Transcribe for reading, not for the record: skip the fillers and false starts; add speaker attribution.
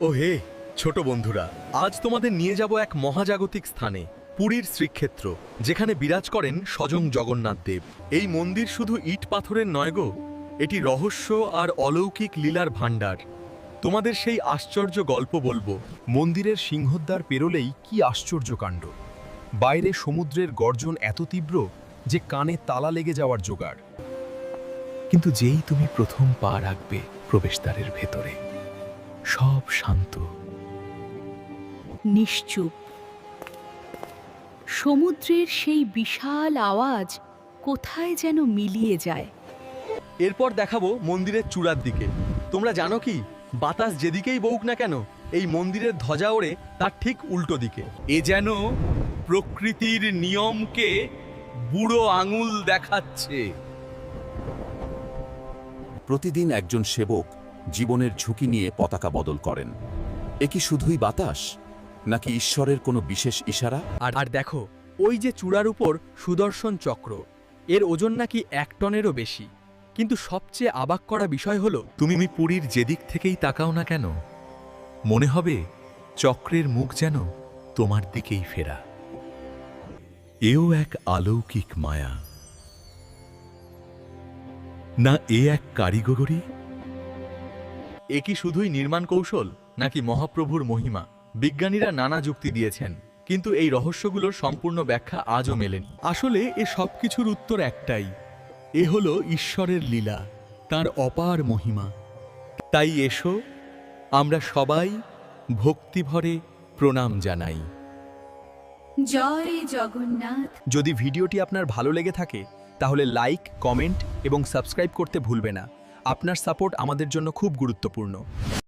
Speaker 1: ও হে ছোট বন্ধুরা, আজ তোমাদের নিয়ে যাব এক মহাজাগতিক স্থানে, পুরীর শ্রীক্ষেত্র, যেখানে বিরাজ করেন স্বয়ং জগন্নাথ দেব। এই মন্দির শুধু ইট পাথরের নয় গো, এটি রহস্য আর অলৌকিক লীলার ভাণ্ডার। তোমাদের সেই আশ্চর্য গল্প বলবো।
Speaker 2: মন্দিরের সিংহদ্বার পেরোলেই কি আশ্চর্য কাণ্ড! বাইরে সমুদ্রের গর্জন এত তীব্র যে কানে তালা লেগে যাওয়ার জোগাড়। কিন্তু যেই তুমি প্রথম পা রাখবে প্রবেশদ্বারের ভেতরে, সব শান্ত,
Speaker 3: নিশ্চুপ। সমুদ্রের সেই বিশাল আওয়াজ কোথায় যেন মিলিয়ে যায়।
Speaker 1: এরপর দেখাবো মন্দিরের চূড়ার দিকে। তোমরা জানো কি, বাতাস যেদিকেই বউক না কেন, এই মন্দিরের ধ্বজা ওড়ে তার ঠিক উল্টো দিকে। এ যেন প্রকৃতির নিয়মকে বুড়ো আঙুল দেখাচ্ছে।
Speaker 4: প্রতিদিন একজন সেবক জীবনের ঝুঁকি নিয়ে পতাকা বদল করেন। এ কি শুধুই বাতাস, নাকি ঈশ্বরের কোনো বিশেষ ইশারা?
Speaker 1: আর দেখো, ওই যে চূড়ার উপর সুদর্শন চক্র, এর ওজন নাকি 1 টনেরও বেশি। কিন্তু সবচেয়ে অবাক করা বিষয় হলো, তুমি পুরীর যেদিক থেকেই তাকাও না কেন, মনে হবে চক্রের মুখ যেন তোমার দিকেই ফেরা। এও এক অলৌকিক মায়া না, এ এক কারিগরি? এ কি শুধুই নির্মাণ কৌশল, নাকি মহাপ্রভুর মহিমা? বিজ্ঞানীরা নানা যুক্তি দিয়েছেন, কিন্তু এই রহস্যগুলোর সম্পূর্ণ ব্যাখ্যা আজও মেলেনি। আসলে এ সবকিছুর উত্তর একটাই, এ হলো ঈশ্বরের লীলা, তার অপার মহিমা। তাই এসো, আমরা সবাই ভক্তিভরে প্রণাম জানাই।
Speaker 3: জয় জগন্নাথ।
Speaker 2: যদি ভিডিওটি আপনার ভালো লেগে থাকে তাহলে লাইক, কমেন্ট এবং সাবস্ক্রাইব করতে ভুলবে না। আপনার সাপোর্ট আমাদের জন্য খুব গুরুত্বপূর্ণ।